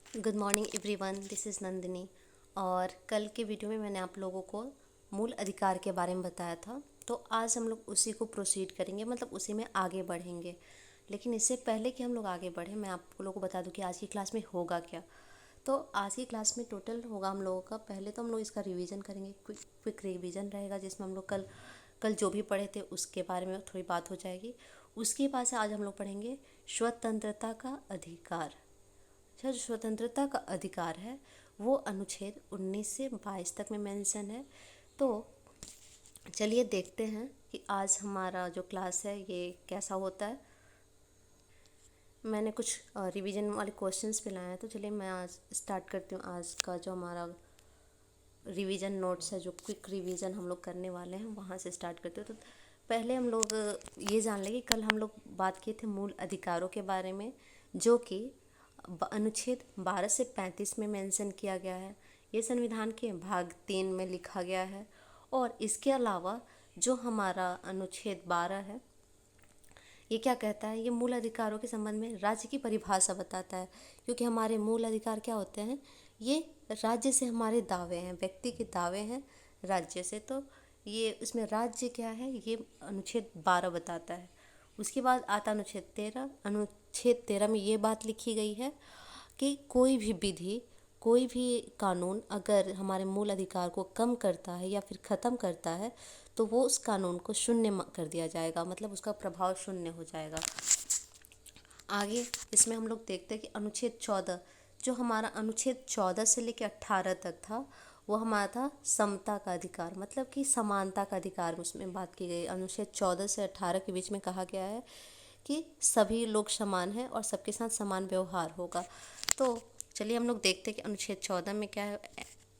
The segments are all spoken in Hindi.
Good morning everyone, this is Nandini. और कल के वीडियो में मैंने आप लोगों को मूल अधिकार के बारे में बताया था। तो आज हम लोग उसी को प्रोसीड करेंगे, मतलब उसी में आगे बढ़ेंगे। लेकिन इससे पहले कि हम लोग आगे बढ़ें, मैं आप लोगों को बता दूं कि आज की क्लास में होगा क्या। तो आज की क्लास में टोटल होगा हम लोगों का, पहले तो हम लोग इसका रिवीजन करेंगे, क्विक रिवीजन रहेगा, जिसमें हम लोग कल कल जो भी पढ़े थे उसके बारे में थोड़ी बात हो जाएगी। उसके बाद से आज हम लोग पढ़ेंगे स्वतंत्रता का अधिकार। अच्छा, जो स्वतंत्रता का अधिकार है वो अनुच्छेद 19 से 22 तक में मेंशन है। तो चलिए देखते हैं कि आज हमारा जो क्लास है ये कैसा होता है। मैंने कुछ रिवीजन वाले क्वेश्चंस भी लाए हैं, तो चलिए मैं आज स्टार्ट करती हूँ। आज का जो हमारा रिवीजन नोट्स है, जो क्विक रिवीजन हम लोग करने वाले हैं, वहाँ से स्टार्ट करते हैं। तो पहले हम लोग ये जान लें कि कल हम लोग बात किए थे मूल अधिकारों के बारे में, जो कि अनुच्छेद 12 से 35 में मेंशन किया गया है। ये संविधान के भाग 3 में लिखा गया है। और इसके अलावा जो हमारा अनुच्छेद 12 है, ये क्या कहता है, ये मूल अधिकारों के संबंध में राज्य की परिभाषा बताता है। क्योंकि हमारे मूल अधिकार क्या होते हैं, ये राज्य से हमारे दावे हैं, व्यक्ति के दावे हैं राज्य से। तो ये इसमें राज्य क्या है, ये अनुच्छेद 12 बताता है। उसके बाद आता अनुच्छेद 13। अनुच्छेद 13 में ये बात लिखी गई है कि कोई भी विधि, कोई भी कानून अगर हमारे मूल अधिकार को कम करता है या फिर ख़त्म करता है, तो वो उस कानून को शून्य कर दिया जाएगा, मतलब उसका प्रभाव शून्य हो जाएगा। आगे इसमें हम लोग देखते हैं कि अनुच्छेद 14, जो हमारा अनुच्छेद 14 से लेकर 18 तक था, वो हमारा था समता का अधिकार, मतलब कि समानता का अधिकार। उसमें बात की गई अनुच्छेद 14 से 18 के बीच में कहा गया है कि सभी लोग समान हैं और सबके साथ समान व्यवहार होगा। तो चलिए हम लोग देखते हैं कि अनुच्छेद 14 में क्या है।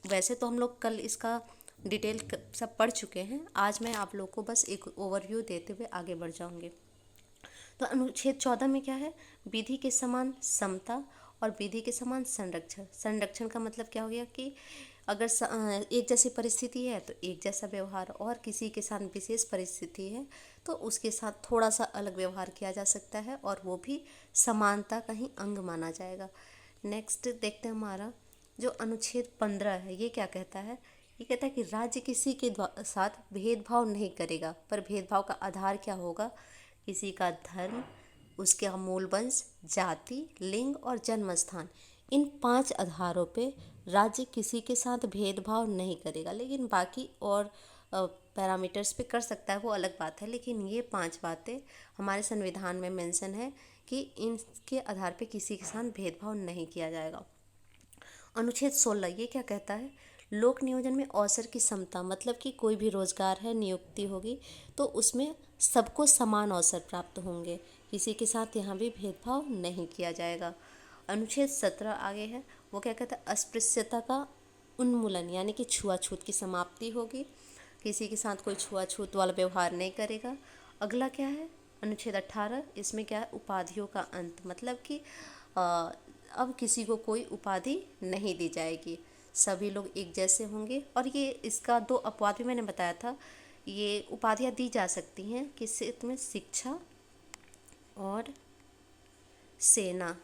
वैसे तो हम लोग कल इसका डिटेल सब पढ़ चुके हैं, आज मैं आप लोग को बस एक ओवरव्यू देते हुए आगे बढ़ जाऊंगी। तो अनुच्छेद 14 में क्या है, विधि के समान समता और विधि के समान संरक्षण। संरक्षण का मतलब क्या हो गया कि अगर एक जैसी परिस्थिति है तो एक जैसा व्यवहार, और किसी के साथ विशेष परिस्थिति है तो उसके साथ थोड़ा सा अलग व्यवहार किया जा सकता है, और वो भी समानता का ही अंग माना जाएगा। नेक्स्ट देखते हैं हमारा जो अनुच्छेद 15 है, ये क्या कहता है। ये कहता है कि राज्य किसी के साथ भेदभाव नहीं करेगा, पर भेदभाव का आधार क्या होगा, किसी का धर्म, उसके मूल वंश, जाति, लिंग और जन्म स्थान, इन 5 आधारों पे राज्य किसी के साथ भेदभाव नहीं करेगा। लेकिन बाकी और पैरामीटर्स पे कर सकता है, वो अलग बात है। लेकिन ये 5 बातें हमारे संविधान में मेंशन है कि इनके आधार पे किसी के साथ भेदभाव नहीं किया जाएगा। अनुच्छेद 16 ये क्या कहता है, लोक नियोजन में अवसर की समता, मतलब कि कोई भी रोजगार है, नियुक्ति होगी तो उसमें सबको समान अवसर प्राप्त होंगे, किसी के साथ यहाँ भी भेदभाव नहीं किया जाएगा। अनुच्छेद 17 आगे है, वो क्या कहता है, अस्पृश्यता का उन्मूलन, यानी कि छुआछूत की समाप्ति होगी, किसी के साथ कोई छुआछूत वाला व्यवहार नहीं करेगा। अगला क्या है, अनुच्छेद 18, इसमें क्या है, उपाधियों का अंत, मतलब कि अब किसी को कोई उपाधि नहीं दी जाएगी, सभी लोग एक जैसे होंगे। और ये इसका 2 अपवाद भी मैंने बताया था। ये उपाधियाँ दी जा सकती हैं किससे, तुम्हें शिक्षा और सेना,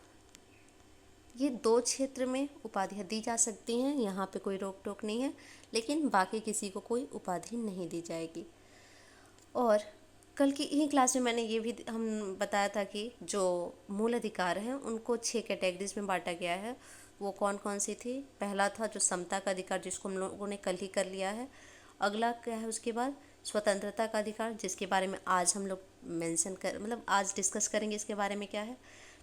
ये 2 क्षेत्र में उपाधियाँ दी जा सकती हैं, यहाँ पे कोई रोक टोक नहीं है। लेकिन बाकी किसी को कोई उपाधि नहीं दी जाएगी। और कल की यही क्लास में मैंने ये भी हम बताया था कि जो मूल अधिकार हैं उनको 6 कैटेगरीज में बांटा गया है। वो कौन कौन सी थी, पहला था जो समता का अधिकार, जिसको हम लोगों ने कल ही कर लिया है। अगला क्या है, उसके बाद स्वतंत्रता का अधिकार, जिसके बारे में आज हम लोग मेंशन कर, मतलब आज डिस्कस करेंगे इसके बारे में क्या है।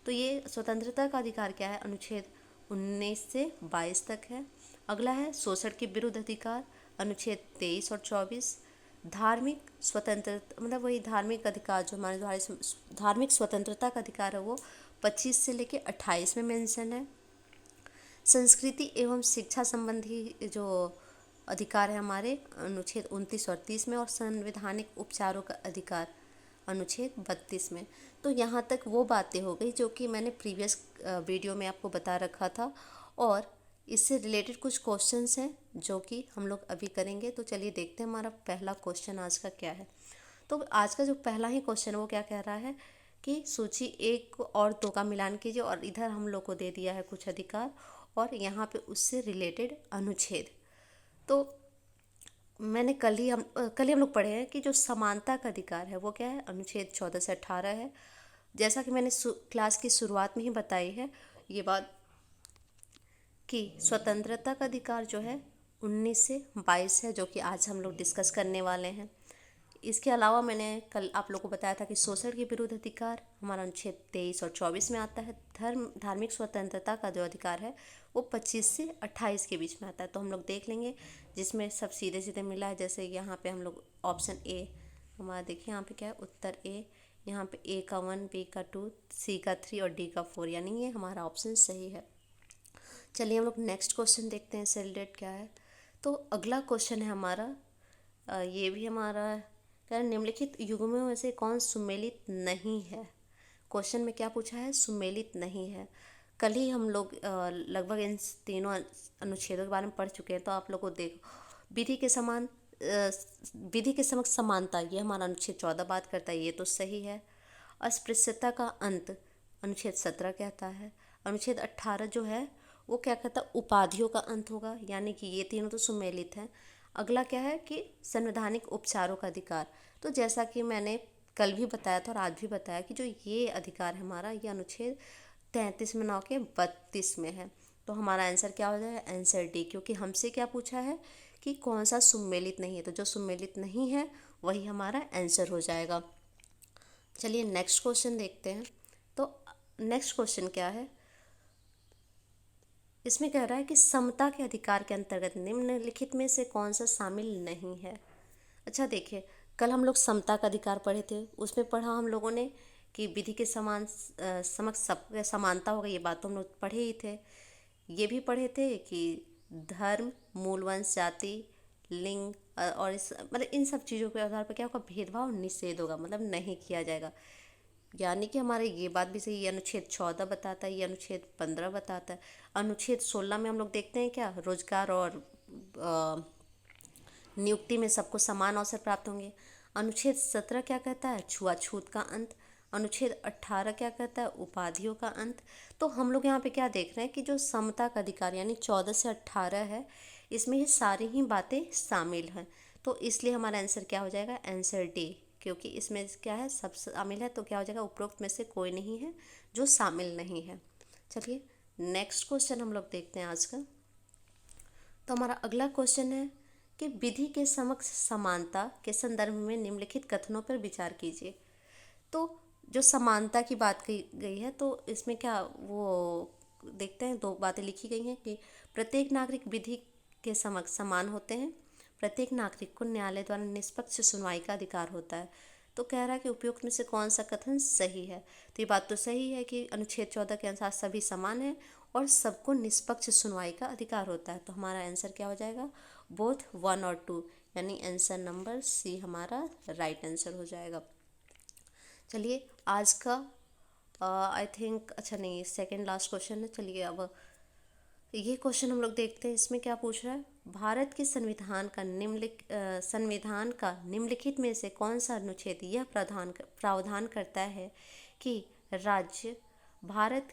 तो ये स्वतंत्रता का अधिकार क्या है, अनुच्छेद 19 से 22 तक है। अगला है शोषण के विरुद्ध अधिकार, अनुच्छेद 23 और 24। धार्मिक स्वतंत्रता, मतलब वही धार्मिक अधिकार, जो हमारे धार्मिक स्वतंत्रता का अधिकार है, वो 25 से लेके 28 में मेंशन है। संस्कृति एवं शिक्षा संबंधी जो अधिकार है हमारे, अनुच्छेद 29 और 30 में। और संवैधानिक उपचारों का अधिकार अनुच्छेद 32 में। तो यहाँ तक वो बातें हो गई जो कि मैंने प्रीवियस वीडियो में आपको बता रखा था, और इससे रिलेटेड कुछ क्वेश्चंस हैं जो कि हम लोग अभी करेंगे। तो चलिए देखते हैं हमारा पहला क्वेश्चन आज का क्या है। तो आज का जो पहला ही क्वेश्चन है वो क्या कह रहा है कि सूची 1 और 2 का मिलान कीजिए और इधर हम लोग को दे दिया है कुछ अधिकार और यहाँ पे उससे रिलेटेड अनुच्छेद। तो मैंने कल ही हम लोग पढ़े हैं कि जो समानता का अधिकार है वो क्या है, अनुच्छेद 14 से 18 है। जैसा कि मैंने क्लास की शुरुआत में ही बताई है ये बात कि स्वतंत्रता का अधिकार जो है 19 से 22 है, जो कि आज हम लोग डिस्कस करने वाले हैं। इसके अलावा मैंने कल आप लोगों को बताया था कि शोषण के विरुद्ध अधिकार हमारा अनुच्छेद 23 और 24 में आता है। धार्मिक स्वतंत्रता का जो अधिकार है वो 25 से 28 के बीच में आता है। तो हम लोग देख लेंगे जिसमें सब सीधे सीधे मिला है। जैसे यहाँ पे हम लोग ऑप्शन ए हमारा देखिए, यहाँ पे क्या है, उत्तर ए। यहाँ पे ए का 1, बी का 2, सी का 3 और डी का 4, यानी ये हमारा ऑप्शन सही है। चलिए हम लोग नेक्स्ट क्वेश्चन देखते हैं, सेल डेट क्या है। तो अगला क्वेश्चन है हमारा, ये भी हमारा क्या है, निम्नलिखित युग्मों में से कौन सुमेलित नहीं है। क्वेश्चन में क्या पूछा है, सुमेलित नहीं है। कल ही हम लोग लगभग इन तीनों अनुच्छेदों के बारे में पढ़ चुके हैं। तो आप लोग को देखो, विधि के समक्ष समानता, ये हमारा अनुच्छेद 14 बात करता है, ये तो सही है। अस्पृश्यता का अंत अनुच्छेद 17 कहता है। अनुच्छेद 18 जो है वो क्या कहता है, उपाधियों का अंत होगा, यानी कि ये तीनों तो सुमेलित हैं। अगला क्या है कि संवैधानिक उपचारों का अधिकार। तो जैसा कि मैंने कल भी बताया था और आज भी बताया कि जो ये अधिकार है हमारा, ये अनुच्छेद 33 में ना के 32 में है। तो हमारा आंसर क्या हो जाएगा, आंसर डी, क्योंकि हमसे क्या पूछा है कि कौन सा सुमेलित नहीं है। तो जो सुमेलित नहीं है वही हमारा आंसर हो जाएगा। चलिए नेक्स्ट क्वेश्चन देखते हैं। तो नेक्स्ट क्वेश्चन क्या है, इसमें कह रहा है कि समता के अधिकार के अंतर्गत निम्नलिखित में से कौन सा शामिल नहीं है। अच्छा देखिए, कल हम लोग समता का अधिकार पढ़े थे, उसमें पढ़ा हम लोगों ने कि विधि के समान समक्ष सब समानता होगा, ये बात तो हम लोग पढ़े ही थे। ये भी पढ़े थे कि धर्म, मूल वंश, जाति, लिंग और इस मतलब इन सब चीज़ों के आधार पर क्या होगा, भेदभाव निषेध होगा, मतलब नहीं किया जाएगा। यानी कि हमारे ये बात भी सही, ये अनुच्छेद 14 बताता है, ये अनुच्छेद 15 बताता है। अनुच्छेद 16 में हम लोग देखते हैं क्या, रोजगार और नियुक्ति में सबको समान अवसर प्राप्त होंगे। अनुच्छेद 17 क्या कहता है, छुआछूत का अंत। अनुच्छेद 18 क्या कहता है, उपाधियों का अंत। तो हम लोग यहाँ पे क्या देख रहे हैं कि जो समता का अधिकार यानी 14 से 18 है, इसमें ये सारी ही बातें शामिल हैं। तो इसलिए हमारा आंसर क्या हो जाएगा, आंसर डी, क्योंकि इसमें क्या है, सब शामिल है। तो क्या हो जाएगा, उपरोक्त में से कोई नहीं है जो शामिल नहीं है। चलिए नेक्स्ट क्वेश्चन हम लोग देखते हैं आज का। तो हमारा अगला क्वेश्चन है कि विधि के समक्ष समानता के संदर्भ में निम्नलिखित कथनों पर विचार कीजिए। तो जो समानता की बात की गई है, तो इसमें क्या वो देखते हैं, दो बातें लिखी गई हैं कि प्रत्येक नागरिक विधि के समक्ष समान होते हैं, प्रत्येक नागरिक को न्यायालय द्वारा निष्पक्ष सुनवाई का अधिकार होता है। तो कह रहा है कि उपयुक्त में से कौन सा कथन सही है। तो ये बात तो सही है कि अनुच्छेद 14 के अनुसार सभी समान हैं और सबको निष्पक्ष सुनवाई का अधिकार होता है। तो हमारा आंसर क्या हो जाएगा, बोथ 1 और 2, यानी आंसर नंबर सी हमारा राइट आंसर हो जाएगा। चलिए आज का आई थिंक, अच्छा नहीं, सेकंड लास्ट क्वेश्चन है। चलिए अब ये क्वेश्चन हम लोग देखते हैं, इसमें क्या पूछ रहा है, भारत के संविधान का निम्नलिखित में से कौन सा अनुच्छेद यह प्रावधान करता है कि भारत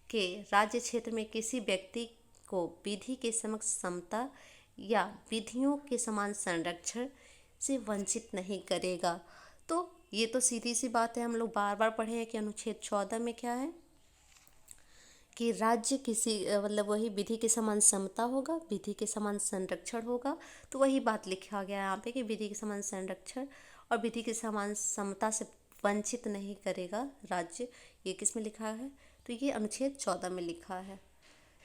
के राज्य क्षेत्र में किसी व्यक्ति को विधि के समक्ष समता या विधियों के समान संरक्षण से वंचित नहीं करेगा। तो ये तो सीधी सी बात है, हम लोग बार बार पढ़े हैं कि अनुच्छेद 14 में क्या है कि राज्य किसी मतलब वही विधि के समान समता होगा, विधि के समान संरक्षण होगा। तो वही बात लिखा गया है यहाँ पे कि विधि के समान संरक्षण और विधि के समान समता से वंचित नहीं करेगा राज्य। ये किस में लिखा है, तो ये अनुच्छेद 14 में लिखा है।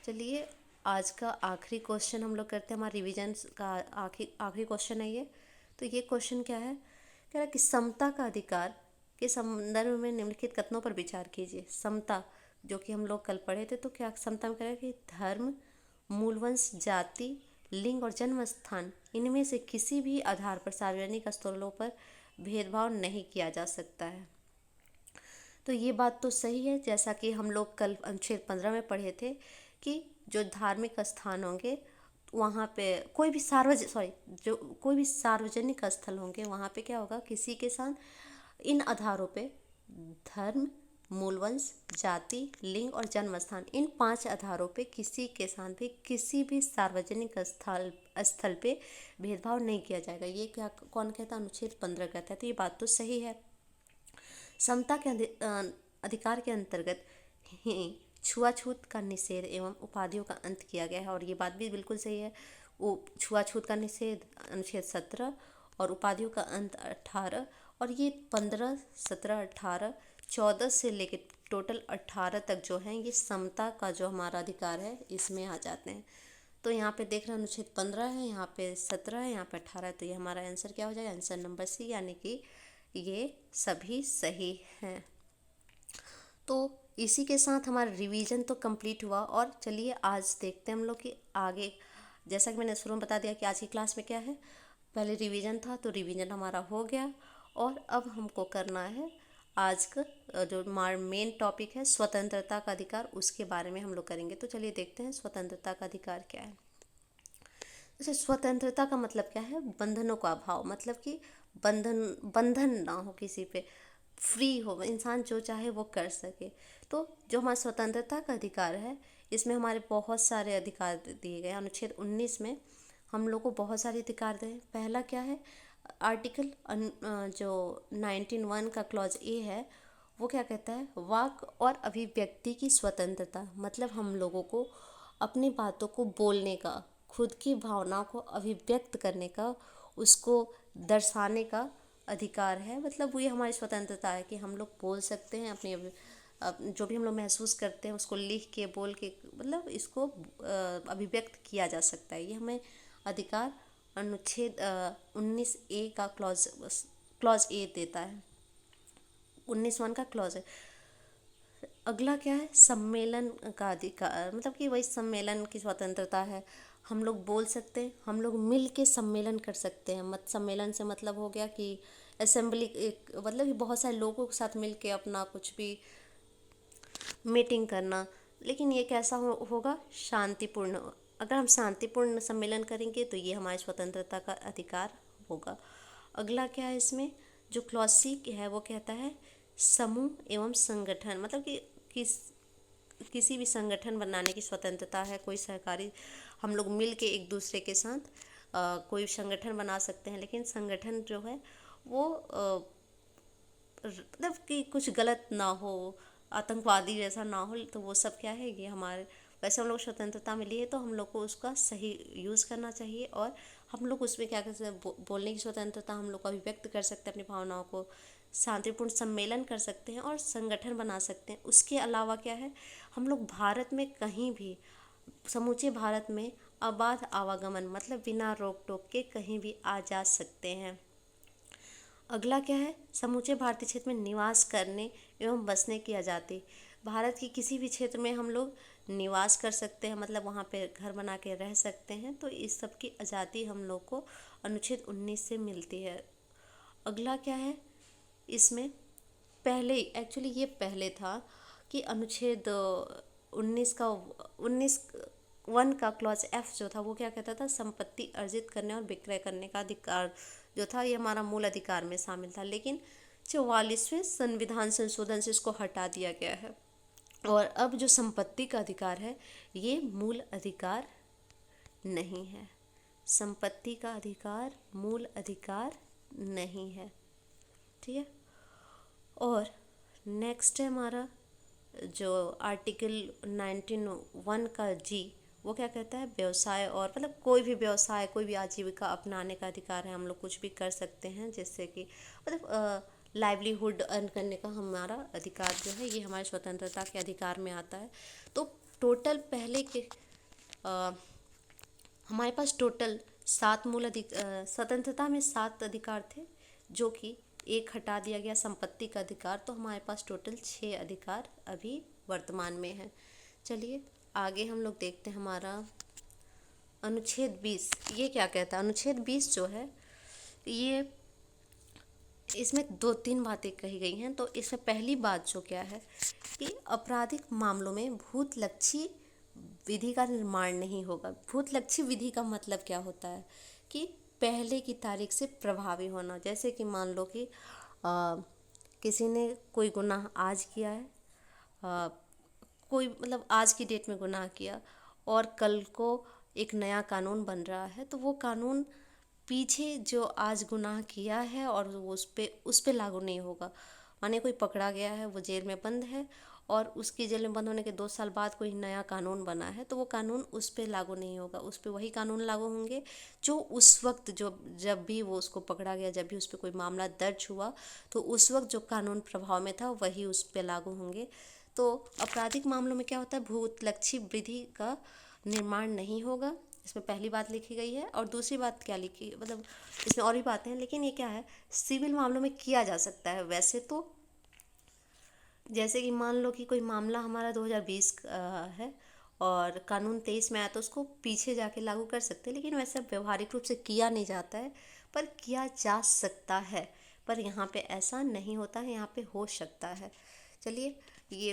चलिए आज का आखिरी क्वेश्चन हम लोग करते हैं, हमारा रिवीजन का आखिरी क्वेश्चन है ये। तो ये क्वेश्चन क्या है, कह रहा है कि समता का अधिकार के संदर्भ में निम्नलिखित कथनों पर विचार कीजिए। समता जो कि हम लोग कल पढ़े थे, तो क्या समता में कह रहा है कि धर्म, मूलवंश, जाति, लिंग और जन्म स्थान, इनमें से किसी भी आधार पर सार्वजनिक स्थलों पर भेदभाव नहीं किया जा सकता है। तो ये बात तो सही है, जैसा कि हम लोग कल अनुच्छेद 15 में पढ़े थे कि जो धार्मिक स्थान होंगे वहाँ पे कोई भी सार्वजनिक स्थल होंगे, वहाँ पे क्या होगा, किसी के साथ इन आधारों पे धर्म, मूलवंश, जाति, लिंग और जन्म स्थान, इन 5 आधारों पे किसी के साथ भी किसी भी सार्वजनिक स्थल पे भेदभाव नहीं किया जाएगा। ये क्या कौन कहता है? अनुच्छेद 15 कहता है। तो ये बात तो सही है। समता के अधिकार के अंतर्गत ही छुआछूत का निषेध एवं उपाधियों का अंत किया गया है, और ये बात भी बिल्कुल सही है। वो छुआछूत का निषेध अनुच्छेद 17 और उपाधियों का अंत 18, और ये 15, 17, 18, 14 से लेकर टोटल 18 तक जो है ये समता का जो हमारा अधिकार है इसमें आ जाते हैं। तो यहाँ पे देख रहे हैं अनुच्छेद 15 है, यहाँ पे 17 है, यहाँ पे 18 है। तो ये हमारा आंसर क्या हो जाएगा? आंसर नंबर सी, यानी कि ये सभी सही हैं। तो इसी के साथ हमारा रिवीजन तो कंप्लीट हुआ, और चलिए आज देखते हैं हम लोग कि आगे, जैसा कि मैंने शुरू में बता दिया कि आज की क्लास में क्या है, पहले रिवीजन था तो रिवीजन हमारा हो गया, और अब हमको करना है आज का जो हमारा मेन टॉपिक है स्वतंत्रता का अधिकार, उसके बारे में हम लोग करेंगे। तो चलिए देखते हैं स्वतंत्रता का अधिकार क्या है। जैसे स्वतंत्रता का मतलब क्या है? बंधनों का अभाव, मतलब कि बंधन ना हो किसी पे, फ्री हो, इंसान जो चाहे वो कर सके। तो जो हमारा स्वतंत्रता का अधिकार है इसमें हमारे बहुत सारे अधिकार दिए गए। अनुच्छेद 19 में हम लोग को बहुत सारे अधिकार दिए। पहला क्या है? आर्टिकल जो 19(1) का क्लॉज ए है, वो क्या कहता है? वाक और अभिव्यक्ति की स्वतंत्रता, मतलब हम लोगों को अपनी बातों को बोलने का, खुद की भावनाओं को अभिव्यक्त करने का, उसको दर्शाने का अधिकार है। मतलब वो ये हमारी स्वतंत्रता है कि हम लोग बोल सकते हैं अपनी जो भी हम लोग महसूस करते हैं उसको लिख के, बोल के, मतलब इसको अभिव्यक्त किया जा सकता है। ये हमें अधिकार अनुच्छेद 19(a) का क्लॉज ए देता है। 19(1) का क्लॉज है। अगला क्या है? सम्मेलन का अधिकार, मतलब कि वही सम्मेलन की स्वतंत्रता है। हम लोग बोल सकते हैं, हम लोग मिल के सम्मेलन कर सकते हैं। सम्मेलन से मतलब हो गया कि असेंबली, एक मतलब कि बहुत सारे लोगों के साथ मिल के अपना कुछ भी मीटिंग करना। लेकिन ये कैसा होगा? शांतिपूर्ण। अगर हम शांतिपूर्ण सम्मेलन करेंगे तो ये हमारी स्वतंत्रता का अधिकार होगा। अगला क्या है इसमें? जो क्लॉज सी है वो कहता है समूह एवं संगठन, मतलब कि किसी भी संगठन बनाने की स्वतंत्रता है। कोई सहकारी, हम लोग मिल के एक दूसरे के साथ कोई संगठन बना सकते हैं। लेकिन संगठन जो है वो मतलब कि कुछ गलत ना हो, आतंकवादी जैसा ना हो। तो वो सब क्या है? ये हमारे, वैसे हम लोग स्वतंत्रता मिली है तो हम लोग को उसका सही यूज़ करना चाहिए, और हम लोग उसमें क्या कर सकते हैं? बोलने की स्वतंत्रता, हम लोग को अभिव्यक्त कर सकते हैं अपनी भावनाओं को, शांतिपूर्ण सम्मेलन कर सकते हैं और संगठन बना सकते हैं। उसके अलावा क्या है? हम लोग भारत में कहीं भी, समूचे भारत में अबाध आवागमन, मतलब बिना रोक टोक के कहीं भी आ जा सकते हैं। अगला क्या है? समूचे भारतीय क्षेत्र में निवास करने एवं बसने की आज़ादी। भारत की किसी भी क्षेत्र में हम लोग निवास कर सकते हैं, मतलब वहाँ पे घर बना के रह सकते हैं। तो इस सब की आज़ादी हम लोग को अनुच्छेद 19 से मिलती है। अगला क्या है इसमें? पहले एक्चुअली ये पहले था कि अनुच्छेद 19(1) का क्लॉज एफ जो था वो क्या कहता था? संपत्ति अर्जित करने और विक्रय करने का अधिकार जो था ये हमारा मूल अधिकार में शामिल था। लेकिन 44वें संविधान संशोधन से इसको हटा दिया गया है, और अब जो संपत्ति का अधिकार है ये मूल अधिकार नहीं है। संपत्ति का अधिकार मूल अधिकार नहीं है, ठीक है। और नेक्स्ट है हमारा जो आर्टिकल 19(1) का जी, वो क्या कहता है? व्यवसाय, और मतलब कोई भी व्यवसाय, कोई भी आजीविका अपनाने का अधिकार है। हम लोग कुछ भी कर सकते हैं, जैसे कि मतलब लाइवलीहुड अर्न करने का हमारा अधिकार जो है ये हमारी स्वतंत्रता के अधिकार में आता है। तो टोटल पहले के हमारे पास टोटल 7 स्वतंत्रता में 7 अधिकार थे, जो कि एक हटा दिया गया, संपत्ति का अधिकार। तो हमारे पास टोटल 6 अधिकार अभी वर्तमान में है। चलिए आगे हम लोग देखते हैं हमारा अनुच्छेद 20 ये क्या कहता है। अनुच्छेद 20 जो है ये, इसमें 2-3 बातें कही गई हैं। तो इसमें पहली बात जो क्या है कि आपराधिक मामलों में भूतलक्षी विधि का निर्माण नहीं होगा। भूतलक्षी विधि का मतलब क्या होता है कि पहले की तारीख से प्रभावी होना। जैसे कि मान लो कि किसी ने कोई गुनाह आज किया है, कोई मतलब आज की डेट में गुनाह किया और कल को एक नया कानून बन रहा है, तो वो कानून पीछे जो आज गुनाह किया है और वो उस पे लागू नहीं होगा। माने कोई पकड़ा गया है, वो जेल में बंद है और उसकी जेल में बंद होने के 2 साल बाद कोई नया कानून बना है, तो वो कानून उस पे लागू नहीं होगा। उस पे वही कानून लागू होंगे जो उस वक्त, जो जब भी वो उसको पकड़ा गया, जब भी उस पे कोई मामला दर्ज हुआ, तो उस वक्त जो कानून प्रभाव में था वही उस पे लागू होंगे। तो आपराधिक मामलों में क्या होता है, भूतलक्षी विधि का निर्माण नहीं होगा, इसमें पहली बात लिखी गई है। और दूसरी बात क्या लिखी, मतलब इसमें और भी बातें हैं, लेकिन ये क्या है, सिविल मामलों में किया जा सकता है। वैसे तो जैसे कि मान लो कि कोई मामला हमारा 2020 का है और कानून 23 में आया, तो उसको पीछे जाके लागू कर सकते हैं, लेकिन वैसे व्यवहारिक रूप से किया नहीं जाता है, पर किया जा सकता है। पर यहाँ पे ऐसा नहीं होता है, यहाँ पे हो सकता है। चलिए, ये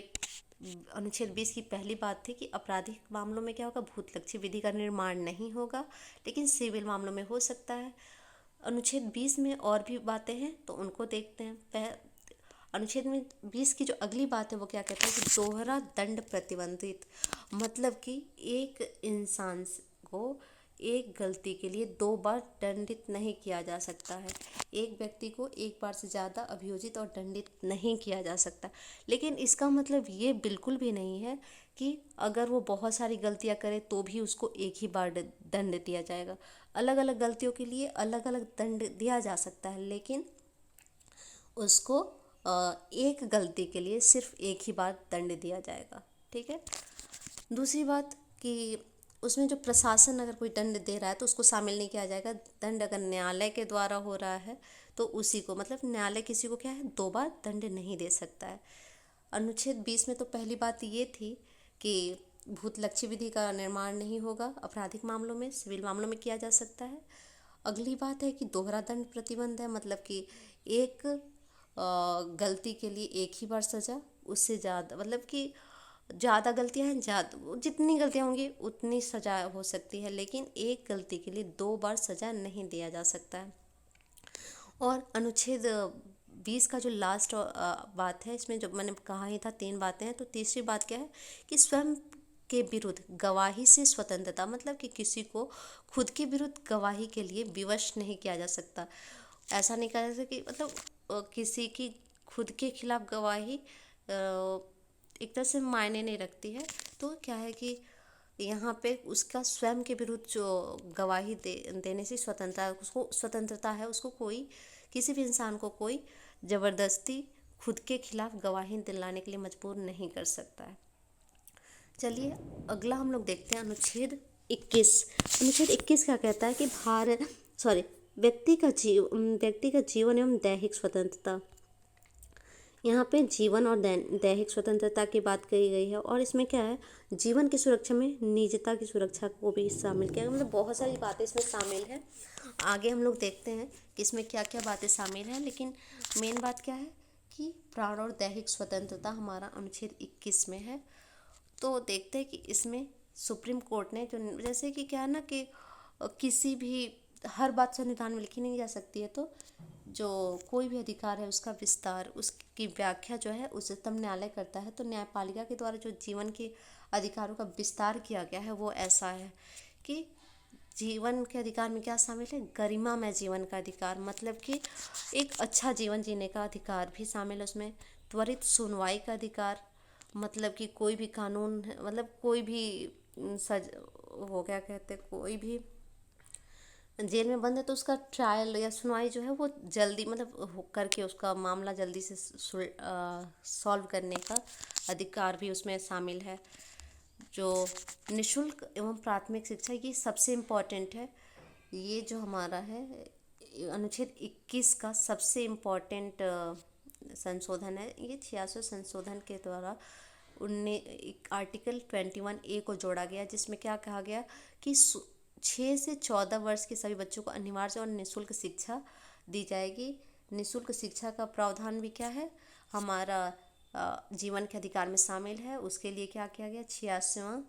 अनुच्छेद 20 की पहली बात थी कि आपराधिक मामलों में क्या होगा, भूतलक्षी विधि का निर्माण नहीं होगा, लेकिन सिविल मामलों में हो सकता है। अनुच्छेद 20 में और भी बातें हैं, तो उनको देखते हैं। अनुच्छेद में 20 की जो अगली बात है वो क्या कहता है कि दोहरा दंड प्रतिबंधित, मतलब कि एक इंसान को एक गलती के लिए 2 बार दंडित नहीं किया जा सकता है। एक व्यक्ति को एक बार से ज़्यादा अभियोजित और दंडित नहीं किया जा सकता। लेकिन इसका मतलब ये बिल्कुल भी नहीं है कि अगर वो बहुत सारी गलतियां करे तो भी उसको एक ही बार दंड दिया जाएगा। अलग अलग गलतियों के लिए अलग अलग दंड दिया जा सकता है, लेकिन उसको एक गलती के लिए सिर्फ एक ही बार दंड दिया जाएगा। ठीक है। दूसरी बात कि उसमें जो प्रशासन अगर कोई दंड दे रहा है तो उसको शामिल नहीं किया जाएगा। दंड अगर न्यायालय के द्वारा हो रहा है तो उसी को, मतलब न्यायालय किसी को क्या है, 2 बार दंड नहीं दे सकता है। अनुच्छेद 20 में तो पहली बात ये थी कि भूतलक्षी विधि का निर्माण नहीं होगा आपराधिक मामलों में, सिविल मामलों में किया जा सकता है। अगली बात है कि दोहरा दंड प्रतिबंध है, मतलब कि एक गलती के लिए एक ही बार सज़ा, उससे ज़्यादा मतलब कि ज़्यादा गलतियां हैं, ज़्यादा जितनी गलतियां होंगी उतनी सज़ा हो सकती है, लेकिन एक गलती के लिए 2 बार सज़ा नहीं दिया जा सकता है। और अनुच्छेद 20 का जो लास्ट बात है, इसमें जो मैंने कहा ही था 3 बातें हैं, तो तीसरी बात क्या है कि स्वयं के विरुद्ध गवाही से स्वतंत्रता, मतलब कि किसी को खुद के विरुद्ध गवाही के लिए विवश नहीं किया जा सकता। ऐसा नहीं कहा जा सकता कि मतलब किसी की खुद के खिलाफ गवाही एक तरह से मायने नहीं रखती है। तो क्या है कि यहाँ पे उसका स्वयं के विरुद्ध जो गवाही देने से स्वतंत्रता है, उसको कोई, किसी भी इंसान को कोई ज़बरदस्ती खुद के खिलाफ गवाही दिलाने के लिए मजबूर नहीं कर सकता है। चलिए, अगला हम लोग देखते हैं अनुच्छेद 21। अनुच्छेद 21 क्या कहता है कि व्यक्ति का जीवन एवं दैहिक स्वतंत्रता। यहाँ पे जीवन और दैहिक स्वतंत्रता की बात कही गई है, और इसमें क्या है, जीवन की सुरक्षा में निजता की सुरक्षा को भी शामिल किया, मतलब बहुत सारी बातें इसमें शामिल है। आगे हम लोग देखते हैं कि इसमें क्या क्या बातें शामिल हैं, लेकिन मेन बात क्या है कि प्राण और दैहिक स्वतंत्रता हमारा अनुच्छेद 21 में है। तो देखते हैं कि इसमें सुप्रीम कोर्ट ने जो, जैसे कि क्या है ना कि किसी भी हर बात संविधान में लिखी नहीं जा सकती है, तो जो कोई भी अधिकार है उसका विस्तार, उसकी व्याख्या जो है उच्चतम न्यायालय करता है। तो न्यायपालिका के द्वारा जो जीवन के अधिकारों का विस्तार किया गया है वो ऐसा है कि जीवन के अधिकार में क्या शामिल है, गरिमामय जीवन का अधिकार, मतलब कि एक अच्छा जीवन जीने का अधिकार भी शामिल है उसमें। त्वरित सुनवाई का अधिकार, मतलब कि कोई भी कानून, मतलब कोई भी वो क्या कहते हैं, कोई भी जेल में बंद है तो उसका ट्रायल या सुनवाई जो है वो जल्दी, मतलब करके उसका मामला जल्दी से सॉल्व करने का अधिकार भी उसमें शामिल है। जो निशुल्क एवं प्राथमिक शिक्षा, ये सबसे इम्पॉर्टेंट है। ये जो हमारा है अनुच्छेद 21 का सबसे इम्पॉर्टेंट संशोधन है। ये 86 संशोधन के द्वारा आर्टिकल 21A को जोड़ा गया, जिसमें क्या कहा गया कि 6 से 14 वर्ष के सभी बच्चों को अनिवार्य और निःशुल्क शिक्षा दी जाएगी। निःशुल्क शिक्षा का प्रावधान भी क्या है, हमारा जीवन के अधिकार में शामिल है। उसके लिए क्या किया गया, 86वां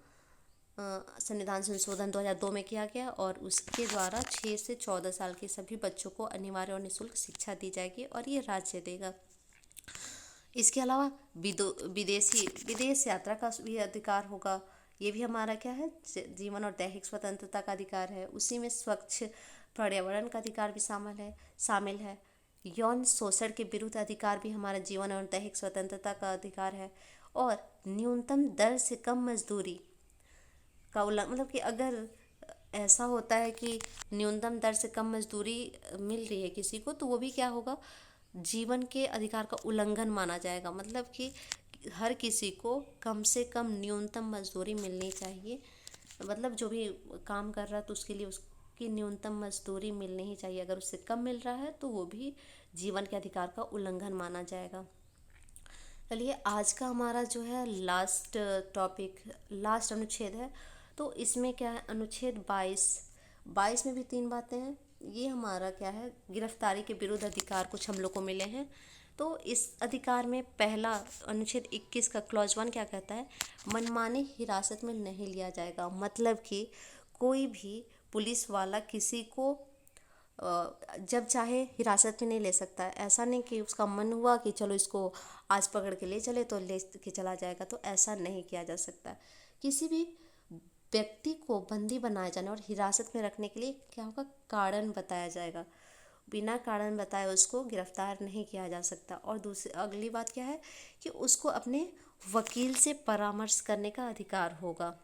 संविधान संशोधन 2002 में किया गया, और उसके द्वारा 6 से 14 साल के सभी बच्चों को अनिवार्य और निःशुल्क शिक्षा दी जाएगी, और ये राज्य देगा। इसके अलावा विदेशी विदेश यात्रा का भी अधिकार होगा। ये भी हमारा क्या है, जीवन और दैहिक स्वतंत्रता का अधिकार है। उसी में स्वच्छ पर्यावरण का अधिकार भी शामिल है। यौन शोषण के विरुद्ध अधिकार भी हमारा जीवन और दैहिक स्वतंत्रता का अधिकार है। और न्यूनतम दर से कम मजदूरी का उल्लंघन, मतलब कि अगर ऐसा होता है कि न्यूनतम दर से कम मजदूरी मिल रही है किसी को, तो वो भी क्या होगा, जीवन के अधिकार का उल्लंघन माना जाएगा। मतलब कि हर किसी को कम से कम न्यूनतम मजदूरी मिलनी चाहिए। मतलब जो भी काम कर रहा है तो उसके लिए उसकी न्यूनतम मजदूरी मिलनी ही चाहिए। अगर उससे कम मिल रहा है तो वो भी जीवन के अधिकार का उल्लंघन माना जाएगा। चलिए, आज का हमारा जो है लास्ट टॉपिक, लास्ट अनुच्छेद है। तो इसमें क्या है, अनुच्छेद 22 में भी 3 बातें हैं। ये हमारा क्या है, गिरफ्तारी के विरुद्ध अधिकार कुछ हम लोग को मिले हैं। तो इस अधिकार में पहला अनुच्छेद 21 का क्लॉज 1 क्या कहता है, मनमानी हिरासत में नहीं लिया जाएगा। मतलब कि कोई भी पुलिस वाला किसी को जब चाहे हिरासत में नहीं ले सकता है। ऐसा नहीं कि उसका मन हुआ कि चलो इसको आज पकड़ के ले चले तो ले के चला जाएगा, तो ऐसा नहीं किया जा सकता। किसी भी व्यक्ति को बंदी बनाए जाने और हिरासत में रखने के लिए क्या होगा, कारण बताया जाएगा। बिना कारण बताए उसको गिरफ्तार नहीं किया जा सकता। और दूसरी अगली बात क्या है कि उसको अपने वकील से परामर्श करने का अधिकार होगा।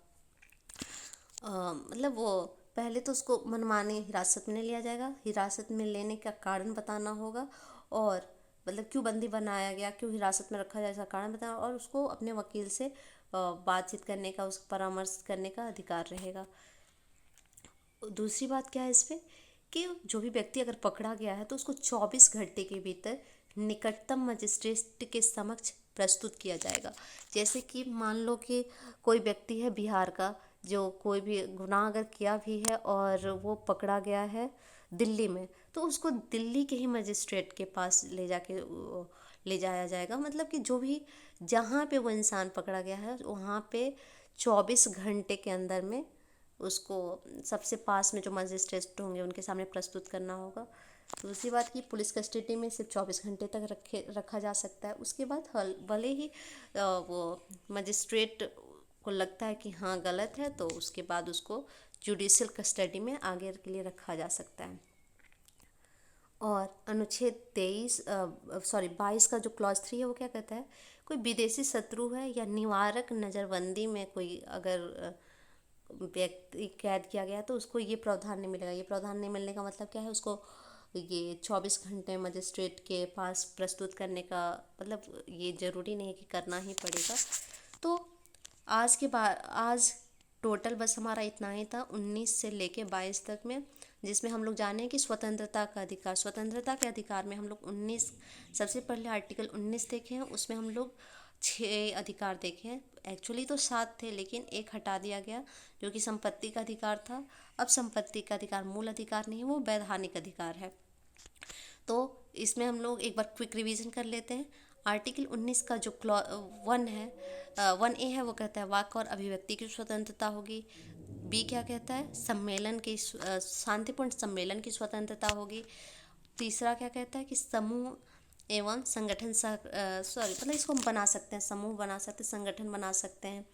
मतलब वो पहले तो उसको मनमानी हिरासत में नहीं लिया जाएगा, हिरासत में लेने का कारण बताना होगा। और मतलब क्यों बंदी बनाया गया, क्यों हिरासत में रखा जाए, ऐसा कारण बताना। और उसको अपने वकील से बातचीत करने का, उसको परामर्श करने का अधिकार रहेगा। दूसरी बात क्या है इस पर कि जो भी व्यक्ति अगर पकड़ा गया है तो उसको 24 घंटे के भीतर निकटतम मजिस्ट्रेट के समक्ष प्रस्तुत किया जाएगा। जैसे कि मान लो कि कोई व्यक्ति है बिहार का, जो कोई भी गुनाह अगर किया भी है और वो पकड़ा गया है दिल्ली में, तो उसको दिल्ली के ही मजिस्ट्रेट के पास ले जाया जाएगा। मतलब कि जो भी जहाँ पे वो इंसान पकड़ा गया है वहाँ पे 24 घंटे के अंदर में उसको सबसे पास में जो मजिस्ट्रेट होंगे उनके सामने प्रस्तुत करना होगा। दूसरी बात की पुलिस कस्टडी में सिर्फ 24 घंटे तक रखा जा सकता है। उसके बाद भले ही वो मजिस्ट्रेट को लगता है कि हाँ गलत है, तो उसके बाद उसको जुडिशियल कस्टडी में आगे के लिए रखा जा सकता है। और अनुच्छेद 22 का जो क्लॉज 3 है वो क्या कहता है, कोई विदेशी शत्रु है या निवारक नज़रबंदी में कोई अगर व्यक्ति कैद किया गया तो उसको ये प्रावधान नहीं मिलेगा। ये प्रावधान नहीं मिलने का मतलब क्या है, उसको ये 24 घंटे मजिस्ट्रेट के पास प्रस्तुत करने का मतलब ये ज़रूरी नहीं है कि करना ही पड़ेगा। तो आज टोटल बस हमारा इतना ही था 19 से लेके 22 तक में, जिसमें हम लोग जाने कि स्वतंत्रता के अधिकार में हम लोग 19 सबसे पहले आर्टिकल 19 देखे हैं। उसमें हम लोग 6 अधिकार देखे हैं। एक्चुअली तो 7 थे लेकिन एक हटा दिया गया जो कि संपत्ति का अधिकार था। अब संपत्ति का अधिकार मूल अधिकार नहीं है, वो वैधानिक अधिकार है। तो इसमें हम लोग एक बार क्विक रिवीजन कर लेते हैं। आर्टिकल 19 का जो क्लॉज 1A है वो कहता है वाक और अभिव्यक्ति की स्वतंत्रता होगी। बी क्या कहता है, शांतिपूर्ण सम्मेलन की स्वतंत्रता होगी। तीसरा क्या कहता है कि समूह एवं संगठन मतलब इसको हम बना सकते हैं, समूह बना सकते हैं, संगठन बना सकते हैं।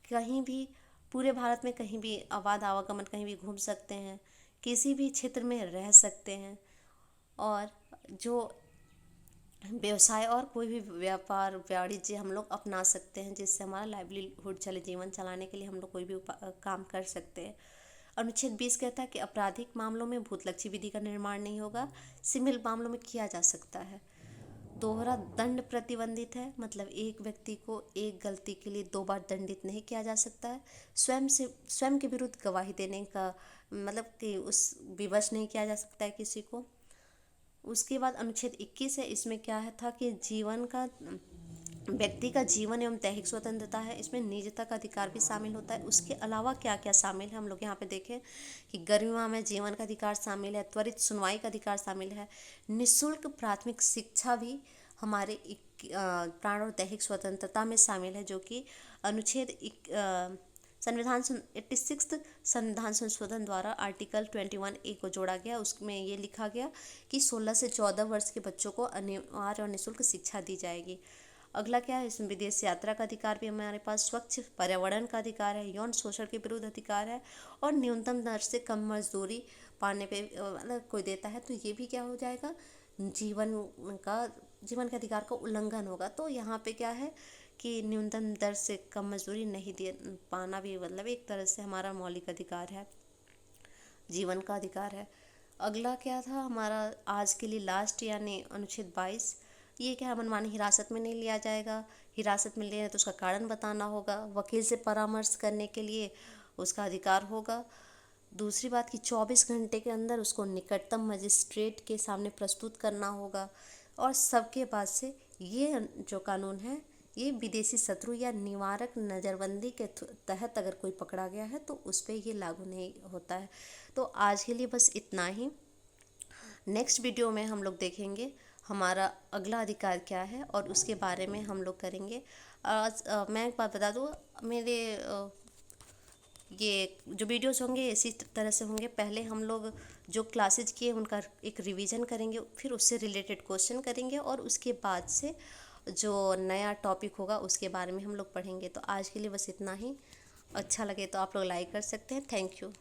कहीं भी पूरे भारत में कहीं भी आवाद आवागमन कहीं भी घूम सकते हैं, किसी भी क्षेत्र में रह सकते हैं। और जो व्यवसाय और कोई भी व्यापार वाणिज्य हम लोग अपना सकते हैं, जिससे हमारा लाइवलीहुड चले, जीवन चलाने के लिए हम लोग कोई भी काम कर सकते हैं। अनुच्छेद 20 कहता है कि आपराधिक मामलों में भूतलक्षी विधि का निर्माण नहीं होगा, सिविल मामलों में किया जा सकता है। दोहरा दंड प्रतिबंधित है, मतलब एक व्यक्ति को एक गलती के लिए 2 बार दंडित नहीं किया जा सकता है। स्वयं के विरुद्ध गवाही देने का मतलब कि उस विवश नहीं किया जा सकता है किसी को। उसके बाद अनुच्छेद 21 है, इसमें क्या है था कि व्यक्ति का जीवन एवं दैहिक स्वतंत्रता है। इसमें निजता का अधिकार भी शामिल होता है। उसके अलावा क्या क्या शामिल है हम लोग यहाँ पे देखें कि गरिमा में जीवन का अधिकार शामिल है, त्वरित सुनवाई का अधिकार शामिल है, निःशुल्क प्राथमिक शिक्षा भी हमारे प्राण और दैहिक स्वतंत्रता में शामिल है, जो कि अनुच्छेद संविधान 86 संविधान संशोधन द्वारा आर्टिकल 21A को जोड़ा गया। उसमें ये लिखा गया कि 16 से 14 वर्ष के बच्चों को अनिवार्य और निःशुल्क शिक्षा दी जाएगी। अगला क्या है, इसमें विदेश यात्रा का अधिकार भी हमारे पास, स्वच्छ पर्यावरण का अधिकार है, यौन शोषण के विरुद्ध अधिकार है, और न्यूनतम दर से कम मजदूरी पाने पे मतलब कोई देता है तो ये भी क्या हो जाएगा, जीवन के अधिकार का उल्लंघन होगा। तो यहाँ पे क्या है कि न्यूनतम दर से कम मजदूरी नहीं दे पाना भी मतलब एक तरह से हमारा मौलिक अधिकार है, जीवन का अधिकार है। अगला क्या था हमारा आज के लिए लास्ट, यानी अनुच्छेद 22। ये क्या है, मनमानी हिरासत में नहीं लिया जाएगा, हिरासत में ले तो उसका कारण बताना होगा, वकील से परामर्श करने के लिए उसका अधिकार होगा। दूसरी बात कि 24 घंटे के अंदर उसको निकटतम मजिस्ट्रेट के सामने प्रस्तुत करना होगा। और सबके पास से ये जो कानून है ये विदेशी शत्रु या निवारक नज़रबंदी के तहत अगर कोई पकड़ा गया है तो उस पर ये लागू नहीं होता है। तो आज के लिए बस इतना ही। नेक्स्ट वीडियो में हम लोग देखेंगे हमारा अगला अधिकार क्या है और उसके बारे में हम लोग करेंगे। आज मैं एक बात बता दूँ, मेरे ये जो वीडियोस होंगे इसी तरह से होंगे। पहले हम लोग जो क्लासेज किए उनका एक रिवीजन करेंगे, फिर उससे रिलेटेड क्वेश्चन करेंगे और उसके बाद से जो नया टॉपिक होगा उसके बारे में हम लोग पढ़ेंगे। तो आज के लिए बस इतना ही। अच्छा लगे तो आप लोग लाइक कर सकते हैं। Thank you.